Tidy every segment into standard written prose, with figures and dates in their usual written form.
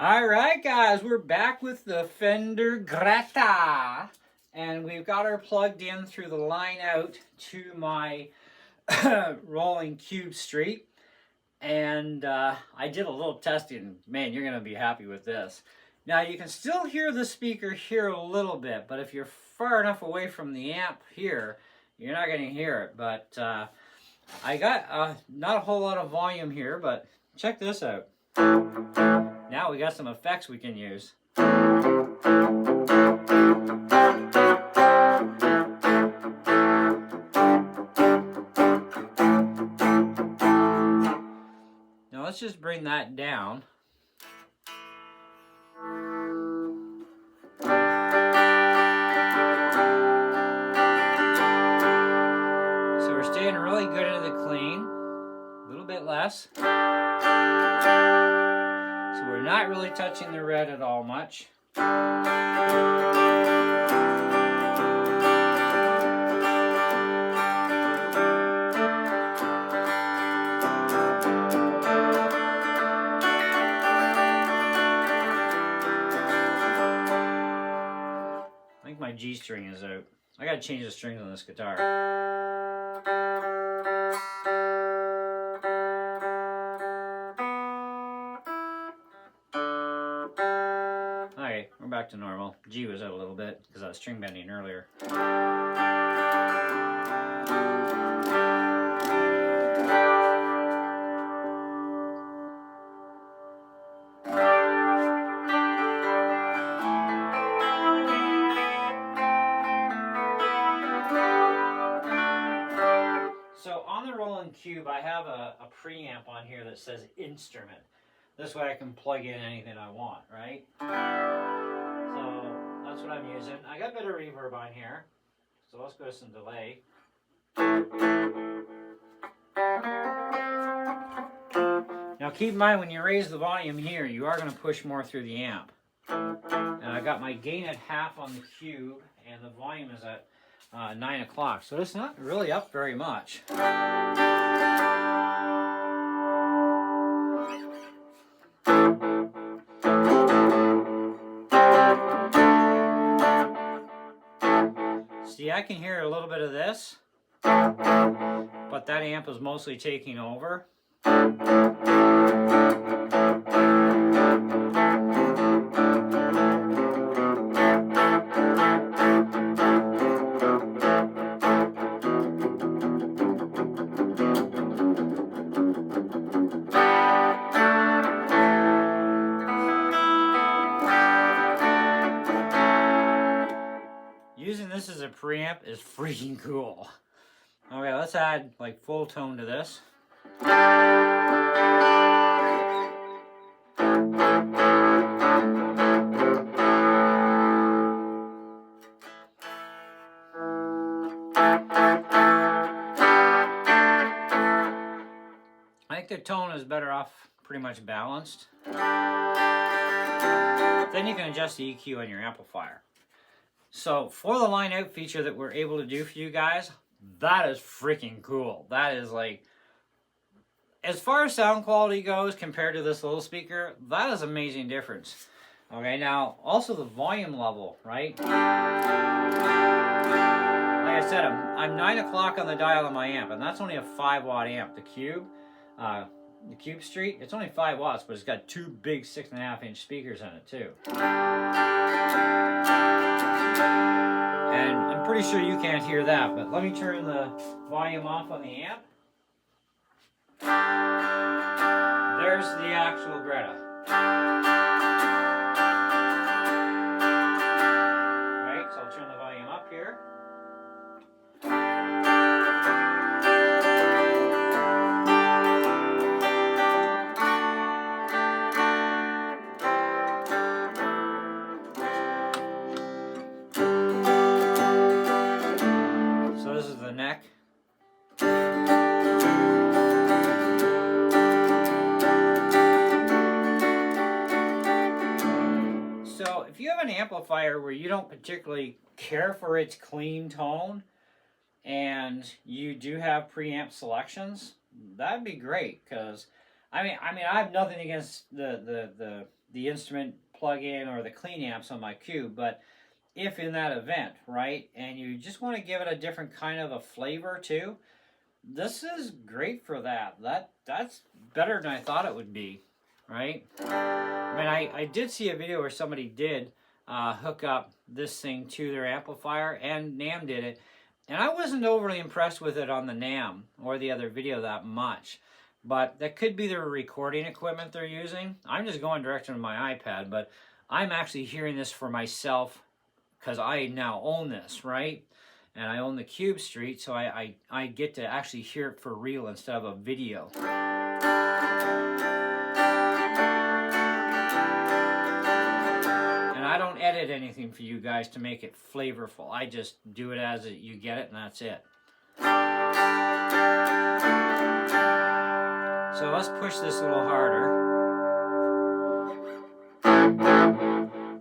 Alright guys, we're back with the Fender Greta. And we've got her plugged in through the line out to my Roland Cube Street. And I did a little testing. Man, you're going to be happy with this. Now you can still hear the speaker here a little bit, but if you're far enough away from the amp here, you're not going to hear it. But I got not a whole lot of volume here, but check this out. Now we got some effects we can use. Now let's just bring that down. So we're staying really good into the clean, a little bit less. So we're not really touching the red at all much. I think my G string is out. I gotta change the strings on this guitar. Okay, we're back to normal. G was out a little bit because I was string bending earlier. So on the Roland Cube, I have a preamp on here that says instrument. This way I can plug in anything I want, right? So that's what I'm using. I got a bit of reverb on here, so let's go to some delay. Now keep in mind, when you raise the volume here, you are going to push more through the amp. And I got my gain at half on the cube, and the volume is at 9 o'clock, so it's not really up very much. See, I can hear a little bit of this, but that amp is mostly taking over. Using this as a preamp is freaking cool. Okay, let's add like full tone to this. I think the tone is better off pretty much balanced. Then you can adjust the EQ on your amplifier. So for the line out feature that we're able to do for you guys, that is freaking cool. That is like, as far as sound quality goes compared to this little speaker, that is an amazing difference. Okay, now also the volume level, right? Like I said, I'm 9 o'clock on the dial of my amp, and that's only a 5-watt amp. The Cube Street, it's only 5 watts, but it's got two big 6.5-inch speakers in it too. And I'm pretty sure you can't hear that, but let me turn the volume off on the amp. There's the actual Greta. Right, so I'll turn the volume up here. Neck. So if you have an amplifier where you don't particularly care for its clean tone and you do have preamp selections, that'd be great, because I mean I have nothing against the the instrument plug-in or the clean amps on my Cube, but if in that event, right, and you just want to give it a different kind of a flavor too, this is great for that. That's better than I thought it would be, right? I mean, I did see a video where somebody did hook up this thing to their amplifier, and NAMM did it, and I wasn't overly impressed with it on the NAMM or the other video that much, but that could be their recording equipment they're using. I'm just going direct into my iPad, but I'm actually hearing this for myself because I now own this, right? And I own the Cube Street, so I get to actually hear it for real instead of a video. And I don't edit anything for you guys to make it flavorful. I just do it as you get it, and that's it. So let's push this a little harder.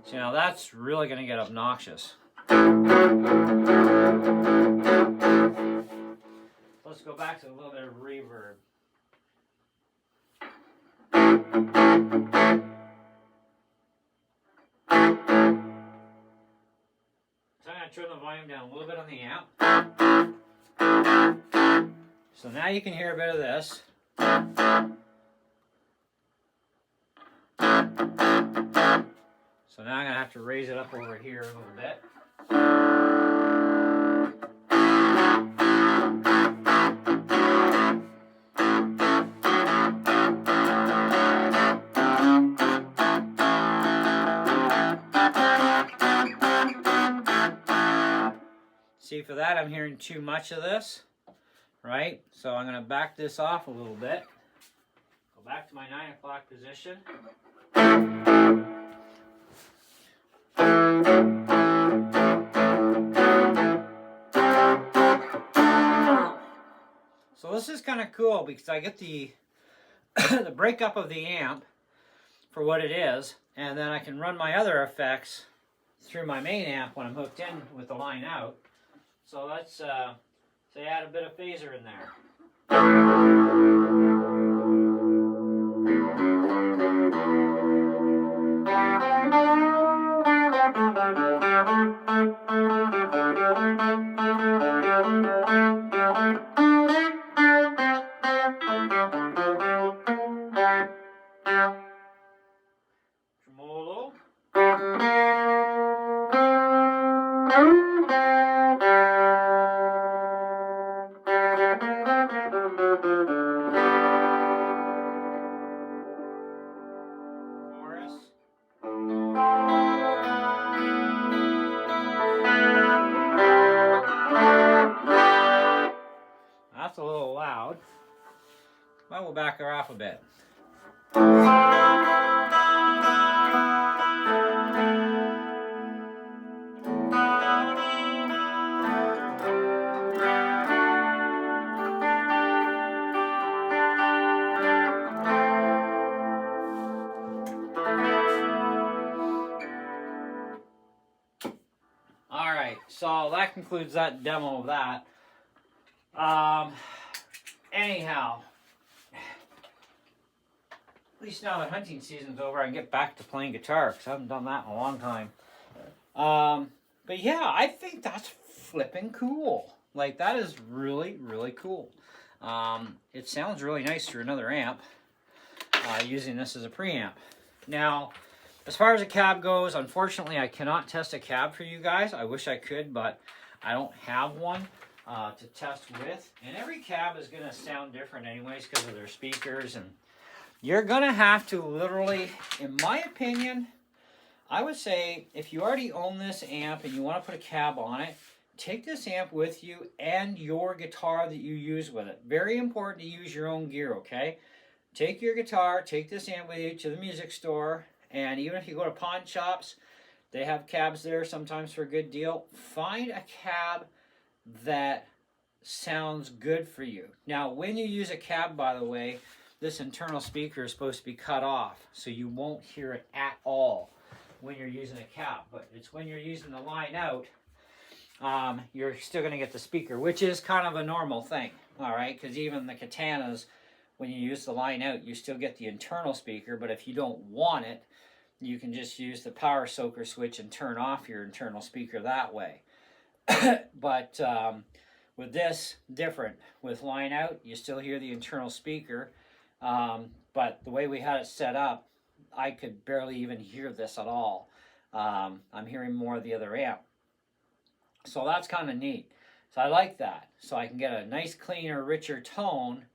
So now that's really going to get obnoxious. Let's go back to a little bit of reverb. So I'm going to turn the volume down a little bit on the amp. So now you can hear a bit of this. So now I'm going to have to raise it up over here a little bit. See, for that I'm hearing too much of this, right? So I'm going to back this off a little bit. Go back to my 9 o'clock position. So this is kind of cool because I get the the breakup of the amp for what it is, and then I can run my other effects through my main amp when I'm hooked in with the line out. So let's say add a bit of phaser in there. Tremolo. That's a little loud. Well, we'll back her off a bit. Alright, so that concludes that demo of that. Anyhow, at least now that hunting season's over, I can get back to playing guitar because I haven't done that in a long time. But yeah, I think that's flipping cool. Like, that is really, really cool. It sounds really nice through another amp, using this as a preamp. Now, as far as a cab goes, unfortunately, I cannot test a cab for you guys. I wish I could, but I don't have one to test with. And every cab is going to sound different anyways because of their speakers. And you're going to have to literally, in my opinion, I would say if you already own this amp and you want to put a cab on it, take this amp with you and your guitar that you use with it. Very important to use your own gear, okay? Take your guitar, take this amp with you to the music store, and even if you go to pawn shops, they have cabs there sometimes for a good deal. Find a cab that sounds good for you. Now, when you use a cab, by the way, this internal speaker is supposed to be cut off, so you won't hear it at all when you're using a cab. But it's when you're using the line out, you're still going to get the speaker, which is kind of a normal thing, all right? Because even the Katanas, when you use the line out, you still get the internal speaker, but if you don't want it, you can just use the power soaker switch and turn off your internal speaker that way. But with this, different. With line out, you still hear the internal speaker, but the way we had it set up, I could barely even hear this at all. I'm hearing more of the other amp. So that's kind of neat. So I like that. So I can get a nice, cleaner, richer tone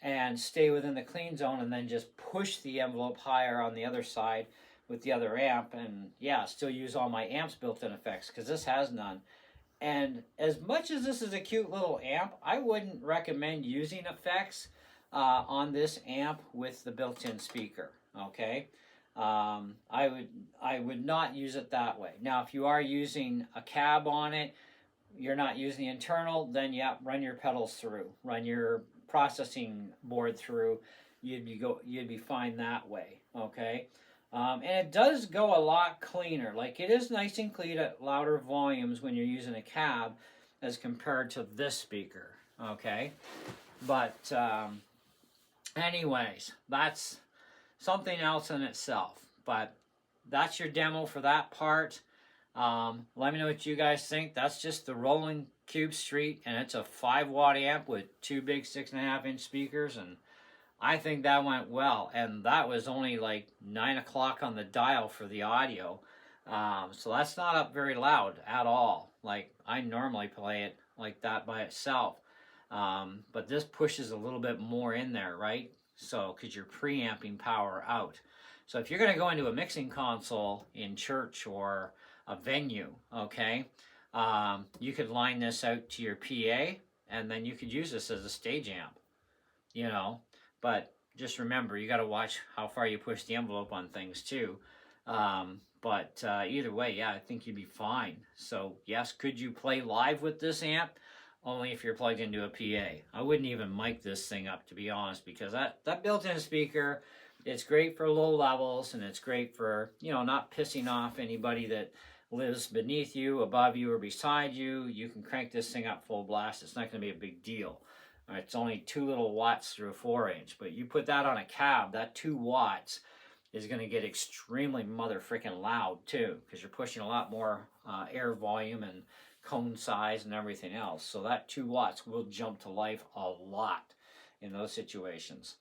and stay within the clean zone, and then just push the envelope higher on the other side with the other amp, and yeah, still use all my amps built-in effects, because this has none. And as much as this is a cute little amp, I wouldn't recommend using effects on this amp with the built-in speaker, okay? I would not use it that way. Now, if you are using a cab on it, you're not using the internal, then yeah, run your pedals through, run your processing board through. You'd be fine that way, okay? And it does go a lot cleaner. Like, it is nice and clean at louder volumes when you're using a cab as compared to this speaker, okay? But anyways, that's something else in itself. But that's your demo for that part. Let me know what you guys think. That's just the Roland Cube Street, and it's a 5-watt amp with two big 6.5-inch speakers, and I think that went well. And that was only like 9 o'clock on the dial for the audio, so that's not up very loud at all. Like, I normally play it like that by itself, but this pushes a little bit more in there, right? So, because you're preamping power out. So if you're going to go into a mixing console in church or a venue, okay, you could line this out to your PA, and then you could use this as a stage amp, you know. But just remember, you got to watch how far you push the envelope on things too. But either way, yeah, I think you'd be fine. So yes, could you play live with this amp? Only if you're plugged into a PA. I wouldn't even mic this thing up, to be honest, because that built-in speaker, it's great for low levels, and it's great for, you know, not pissing off anybody that lives beneath you, above you, or beside you. You can crank this thing up full blast. It's not going to be a big deal. It's only 2 little watts through a 4-inch, but you put that on a cab, that 2 watts is going to get extremely mother freaking loud too, because you're pushing a lot more air volume and cone size and everything else. So that 2 watts will jump to life a lot in those situations.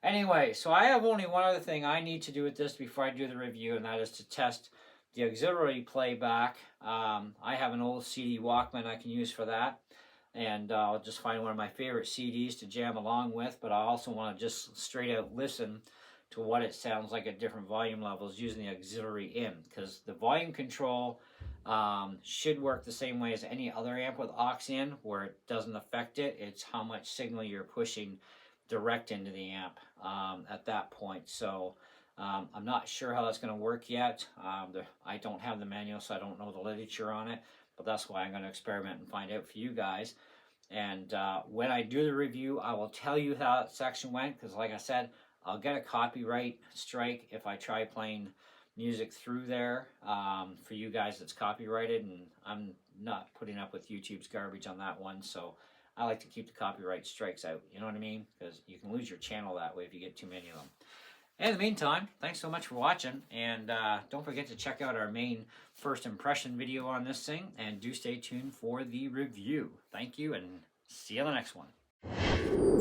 Anyway, so I have only one other thing I need to do with this before I do the review, and that is to test the auxiliary playback. I have an old CD Walkman I can use for that, and I'll just find one of my favorite CDs to jam along with, but I also want to just straight out listen to what it sounds like at different volume levels using the auxiliary in, because the volume control should work the same way as any other amp with aux in, where it doesn't affect it. It's how much signal you're pushing direct into the amp at that point. So I'm not sure how that's going to work yet. I don't have the manual, so I don't know the literature on it, but that's why I'm going to experiment and find out for you guys. And when I do the review, I will tell you how that section went, because like I said, I'll get a copyright strike if I try playing music through there for you guys that's copyrighted, and I'm not putting up with YouTube's garbage on that one, so I like to keep the copyright strikes out, you know what I mean? Because you can lose your channel that way if you get too many of them. In the meantime, thanks so much for watching, and don't forget to check out our main first impression video on this thing, and do stay tuned for the review. Thank you, and see you on the next one.